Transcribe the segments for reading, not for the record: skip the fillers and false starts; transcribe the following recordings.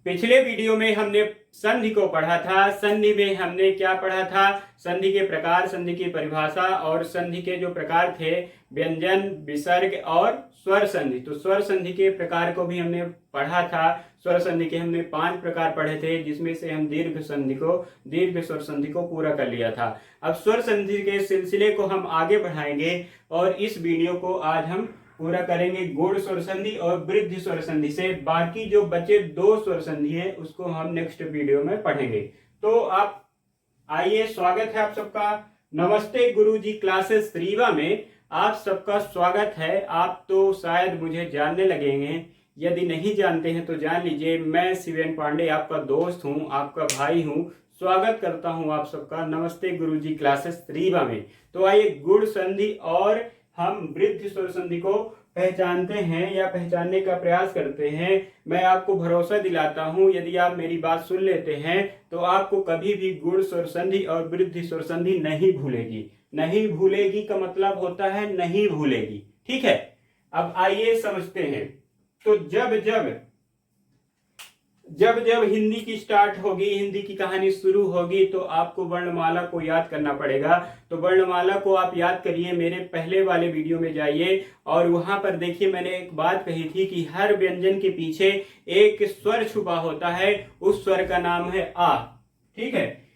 पिछले वीडियो में हमने संधि को पढ़ा था। संधि में हमने क्या पढ़ा था? संधि के प्रकार, संधि की परिभाषा और संधि के जो प्रकार थे व्यंजन, विसर्ग और स्वर संधि। तो स्वर संधि के प्रकार को भी हमने पढ़ा था। स्वर संधि के हमने 5 प्रकार पढ़े थे, जिसमें से हम दीर्घ स्वर संधि को पूरा कर लिया था। अब स्वर संधि के सिलसिले को हम आगे बढ़ाएंगे और इस वीडियो को आज हम पूरा करेंगे गुण स्वर संधि और वृद्धि स्वर संधि से। बाकी जो बचे 2 स्वर संधि है उसको हम नेक्स्ट वीडियो में पढ़ेंगे। तो आप आइए, स्वागत है आप सबका। नमस्ते गुरुजी क्लासेस रीवा में आप सबका स्वागत है। आप तो शायद मुझे जानने लगेंगे, यदि नहीं जानते हैं तो जान लीजिए, मैं शिवेन पांडे आपका दोस्त हूं, आपका भाई हूं। स्वागत करता हूं आप सबका नमस्ते गुरुजी क्लासेस रीवा में। तो आइए, गुण संधि और हम वृद्धि स्वर संधि को पहचानते हैं या पहचानने का प्रयास करते हैं। मैं आपको भरोसा दिलाता हूं, यदि आप मेरी बात सुन लेते हैं तो आपको कभी भी गुण स्वर संधि और वृद्धि स्वर संधि नहीं भूलेगी। नहीं भूलेगी का मतलब होता है नहीं भूलेगी, ठीक है। अब आइए समझते हैं। तो जब जब हिंदी की स्टार्ट होगी, हिंदी की कहानी शुरू होगी, तो आपको वर्णमाला को याद करना पड़ेगा। तो वर्णमाला को आप याद करिए, मेरे पहले वाले वीडियो में जाइए और वहां पर देखिए, मैंने एक बात कही थी कि हर व्यंजन के पीछे एक स्वर छुपा होता है, उस स्वर का नाम है आ, ठीक है।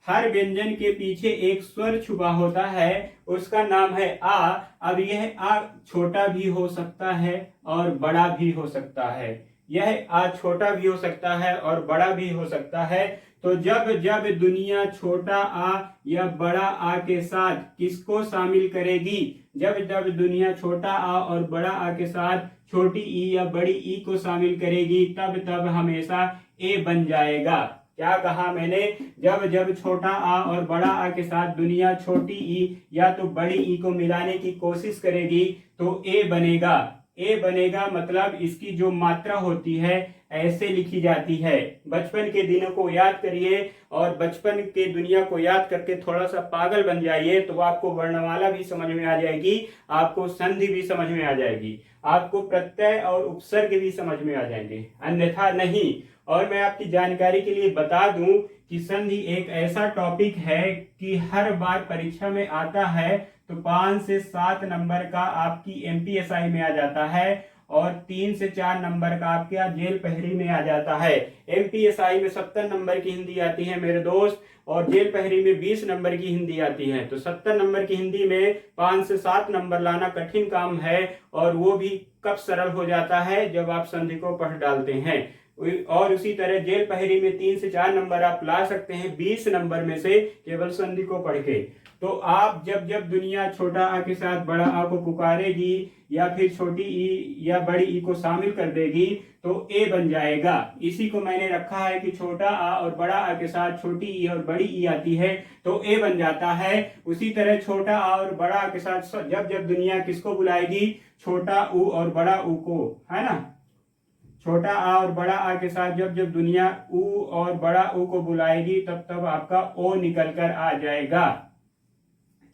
हर व्यंजन के पीछे एक स्वर छुपा होता है, उसका नाम है आ। अब यह आ छोटा भी हो सकता है और बड़ा भी हो सकता है। यह आ छोटा भी हो सकता है और बड़ा भी हो सकता है। तो जब जब दुनिया छोटा आ या बड़ा आ के साथ किसको शामिल करेगी? जब जब दुनिया छोटा आ और बड़ा आ के साथ छोटी ई या बड़ी ई को शामिल करेगी, तब तब हमेशा ए बन जाएगा। क्या कहा मैंने? जब जब छोटा आ और बड़ा आ के साथ दुनिया छोटी ई या तो बड़ी ई को मिलाने की कोशिश करेगी तो ए बनेगा। ए बनेगा मतलब इसकी जो मात्रा होती है ऐसे लिखी जाती है। बचपन के दिनों को याद करिए और बचपन के दुनिया को याद करके थोड़ा सा पागल बन जाइए, तो आपको वर्णमाला भी समझ में आ जाएगी, आपको संधि भी समझ में आ जाएगी, आपको प्रत्यय और उपसर्ग भी समझ में आ जाएंगे, अन्यथा नहीं। और मैं आपकी जानकारी के लिए बता दूं कि संधि एक ऐसा टॉपिक है कि हर बार परीक्षा में आता है, तो 5 से 7 नंबर का आपकी एमपीएसआई में आ जाता है और 3 से 4 नंबर का आपके जेल पहरी में आ जाता है। एमपीएसआई में 70 नंबर की हिंदी आती है मेरे दोस्त, और जेल पहरी में 20 नंबर की हिंदी आती है। तो 70 नंबर की हिंदी में 5 से 7 नंबर लाना कठिन काम है, और वो भी कब सरल हो जाता है? जब आप संधि को पढ़ डालते हैं। और उसी तरह जेल पहरी में 3 से 4 नंबर आप ला सकते हैं 20 नंबर में से, केवल संधि को पढ़ के। तो आप जब जब दुनिया छोटा आ के साथ बड़ा आ को पुकारेगी या फिर छोटी ई या बड़ी ई को शामिल कर देगी, तो ए बन जाएगा। इसी को मैंने रखा है कि छोटा आ और बड़ा आ के साथ छोटी ई और बड़ी ई आती है तो ए बन जाता है। उसी तरह छोटा आ और बड़ा आ के साथ जब जब दुनिया किसको बुलाएगी? छोटा ऊ और बड़ा ऊ को, है ना। छोटा आ और बड़ा आ के साथ जब जब दुनिया ऊ और बड़ा ऊ को बुलाएगी, तब तब आपका ओ निकल कर आ जाएगा,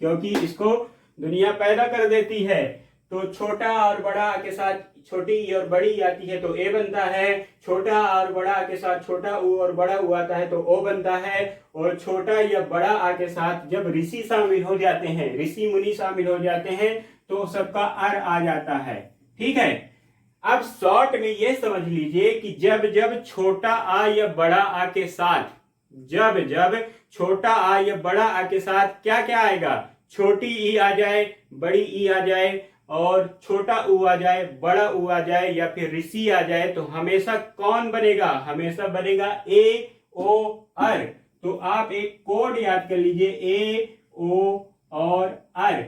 क्योंकि इसको दुनिया पैदा कर देती है। तो छोटा और बड़ा के साथ छोटी ई और बड़ी ई आती है तो ए बनता है। छोटा और बड़ा के साथ छोटा ऊ और बड़ा ऊ आता है तो ओ बनता है। और छोटा या बड़ा आ के साथ जब ऋषि शामिल हो जाते हैं, ऋषि मुनि शामिल हो जाते हैं, तो सबका अर आ जाता है, ठीक है। अब शॉर्ट में ये समझ लीजिए कि जब जब छोटा आ या बड़ा आ के साथ, जब जब छोटा आ या बड़ा आ के साथ क्या क्या आएगा? छोटी ई आ जाए, बड़ी ई आ जाए, और छोटा ऊ आ जाए, बड़ा ऊ आ जाए, या फिर ऋषि आ जाए, तो हमेशा कौन बनेगा? हमेशा बनेगा ए ओ अर। तो आप एक कोड याद कर लीजिए, ए ओ और अर।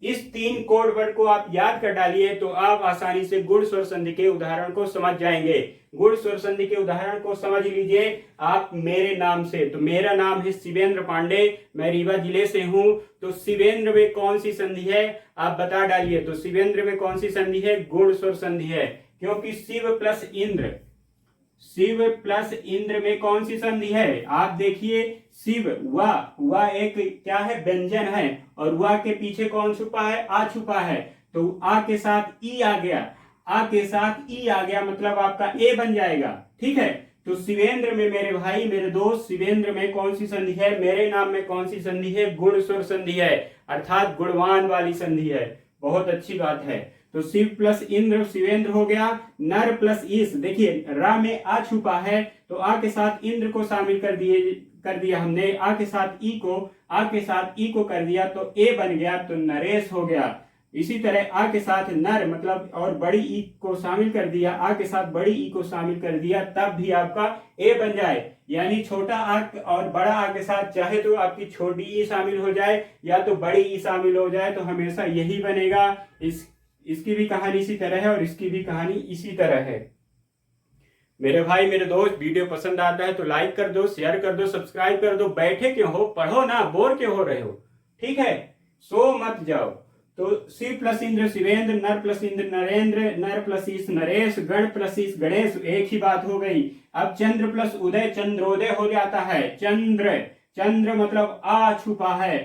इस 3 कोड वर्ड को आप याद कर डालिए तो आप आसानी से गुण स्वर संधि के उदाहरण को समझ जाएंगे। गुण स्वर संधि के उदाहरण को समझ लीजिए आप मेरे नाम से। तो मेरा नाम है शिवेंद्र पांडे, मैं रीवा जिले से हूं। तो शिवेंद्र में कौन सी संधि है आप बता डालिए। तो शिवेंद्र में कौन सी संधि है? गुण स्वर संधि है, क्योंकि शिव प्लस इंद्र, शिव प्लस इंद्र में कौन सी संधि है? आप देखिए, शिव वा एक क्या है? व्यंजन है, और वा के पीछे कौन छुपा है? आ छुपा है। तो आ के साथ ई आ गया, आ के साथ ई आ गया, मतलब आपका ए बन जाएगा। ठीक है, तो शिवेंद्र में मेरे भाई मेरे दोस्त, शिवेंद्र में कौन सी संधि है, मेरे नाम में कौन सी संधि है, गुण स्वर संधि है, अर्थात गुणवान वाली संधि है। बहुत अच्छी बात है। तो शिव प्लस इंद्र शिवेंद्र हो गया। नर प्लस ईश, देखिए रा में आ छुपा है, तो आ के साथ इंद्र को शामिल कर दिया हमने, आ के साथ ई को कर दिया, तो ए बन गया, तो नरेश हो गया। इसी तरह आ के साथ नर मतलब और बड़ी ई को शामिल कर दिया, आ के साथ बड़ी ई को शामिल कर दिया, तब भी आपका ए बन जाए। यानी छोटा आ और बड़ा आ के साथ चाहे तो आपकी छोटी ई शामिल हो जाए या तो बड़ी ई शामिल हो जाए, तो हमेशा यही बनेगा। इसकी भी कहानी इसी तरह है और इसकी भी कहानी इसी तरह है। मेरे भाई मेरे दोस्त, वीडियो पसंद आता है तो लाइक कर दो, शेयर कर दो, सब्सक्राइब कर दो। बैठे क्यों हो, पढ़ो ना, बोर क्यों हो रहे हो। ठीक है, सो मत जाओ। तो शिव प्लस इंद्र शिवेंद्र, नर प्लस इंद्र नरेंद्र, नर प्लस ईश नरेश, गण प्लस ईश गणेश, एक ही बात हो गई। अब चंद्र प्लस उदय चंद्रोदय हो जाता है। चंद्र मतलब आ छुपा है,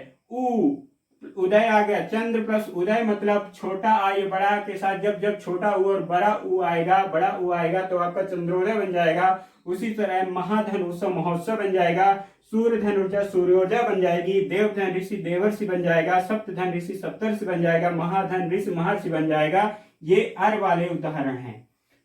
उदय आ गया। चंद्र प्लस उदय मतलब छोटा आ ये बड़ा के साथ जब छोटा उ और बड़ा उ आएगा तो आपका चंद्रोदय बन जाएगा। उसी तरह महाधन उत्सव महोत्सव बन जाएगा। सूर्य धन ऊर्जा सूर्योदय बन जाएगी। देवधन ऋषि देवर्षि बन जाएगा। सप्तधन ऋषि सप्तर्षि बन जाएगा। महाधन ऋषि महर्षि बन जाएगा। ये अर वाले उदाहरण हैं।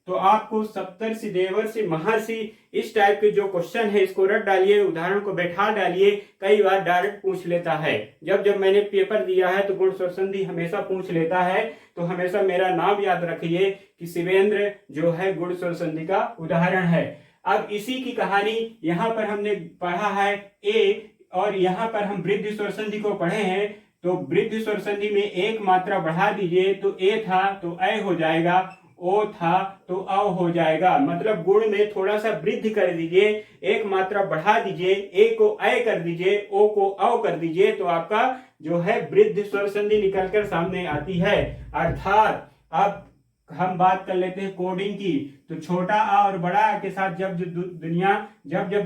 तो आपको सप्तर्षि देवर्षि महर्षि इस टाइप के जो क्वेश्चन है इसको रट डालिए, उदाहरण को बैठा डालिए। कई बार डायरेक्ट पूछ लेता है। जब मैंने पेपर दिया है तो गुण स्वर संधि हमेशा पूछ लेता है, तो हमेशा मेरा नाम याद रखिए कि शिवेंद्र जो है गुण स्वर संधि का उदाहरण है। अब इसी की कहानी यहाँ पर हमने पढ़ा है ए, और यहाँ पर हम वृद्धि स्वर संधि को पढ़े हैं। तो वृद्धि स्वर संधि में एक मात्रा बढ़ा दीजिए, तो ए था तो ऐ हो जाएगा, ओ था तो अ हो जाएगा। मतलब गुण में थोड़ा सा वृद्धि कर दीजिए, एक मात्रा बढ़ा दीजिए, ए को ऐ कर दीजिए, ओ को औ कर दीजिए, तो आपका जो है वृद्धि स्वर संधि निकलकर सामने आती है। अर्थात अब हम बात कर लेते हैं कोडिंग की। तो छोटा आ और बड़ा आ के साथ जब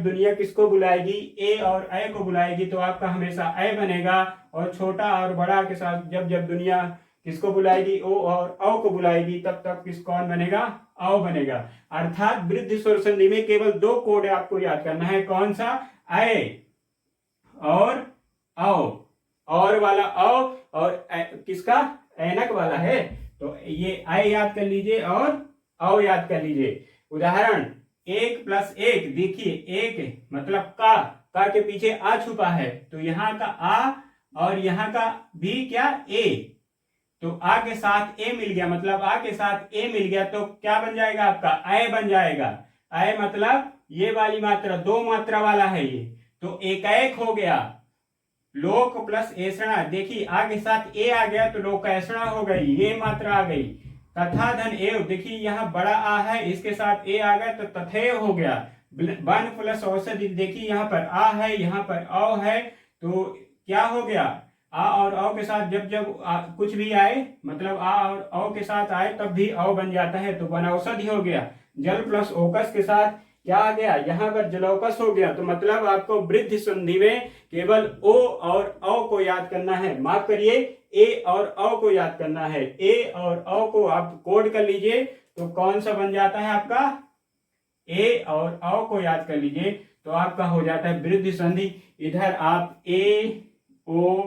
दुनिया किसको बुलाएगी, ए और ऐ को बुलाएगी, तो आपका हमेशा ऐ बनेगा। और छोटा और बड़ा के साथ जब दुनिया किसको बुलाएगी, ओ और औ को बुलाएगी, तब कौन बनेगा, औ बनेगा। अर्थात वृद्धि स्वर संधि में केवल दो कोड आपको याद करना है। कौन सा, ऐ और औ। और वाला औ और किसका, ऐनक वाला है। तो ये ऐ याद कर लीजिए और औ याद कर लीजिए। उदाहरण 1 + 1, देखिए एक मतलब का के पीछे आ छुपा है, तो यहाँ का आ और यहाँ का भी क्या, ए। तो आ के साथ ए मिल गया, मतलब आ के साथ ए मिल गया, तो क्या बन जाएगा आपका, ऐ बन जाएगा। ऐ मतलब ये वाली मात्रा दो मात्रा वाला है ये, तो एक हो गया। लोक प्लस ऐसणा, देखिए आ के साथ ए आ गया तो लोकैषणा हो गई, ये मात्रा आ गई। तथा धन एव, देखिए यहाँ बड़ा आ है, इसके साथ ए आ गया तो तथेव हो गया। वन प्लस औषधि, देखिए यहाँ पर आ है, यहाँ पर औ है, तो क्या हो गया, आ और औ के साथ जब कुछ भी आए, मतलब आ और औ के साथ आए तब भी औ बन जाता है, तो वनौषधि हो गया। जल प्लस ओकस के साथ क्या आ गया, यहाँ पर जलौकस हो गया। तो मतलब आपको वृद्धि संधि में केवल ओ और औ को याद करना है। माफ करिए, ए और औ को याद करना है। ए और औ को आप कोड कर लीजिए, तो कौन सा बन जाता है आपका, ए और औ को याद कर लीजिए तो आपका हो जाता है वृद्धि संधि। इधर आप ए, ओ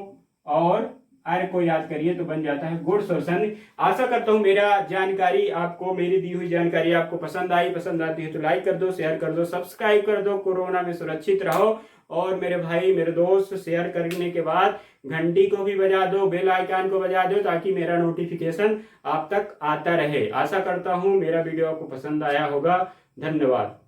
और आर को याद करिए तो बन जाता है गुण स्वर संधि। आशा करता हूँ मेरी दी हुई जानकारी आपको पसंद आती है तो लाइक कर दो, शेयर कर दो, सब्सक्राइब कर दो। कोरोना में सुरक्षित रहो। और मेरे भाई मेरे दोस्त, शेयर करने के बाद घंटी को भी बजा दो, बेल आइकन को बजा दो, ताकि मेरा नोटिफिकेशन आप तक आता रहे। आशा करता हूँ मेरा वीडियो आपको पसंद आया होगा। धन्यवाद।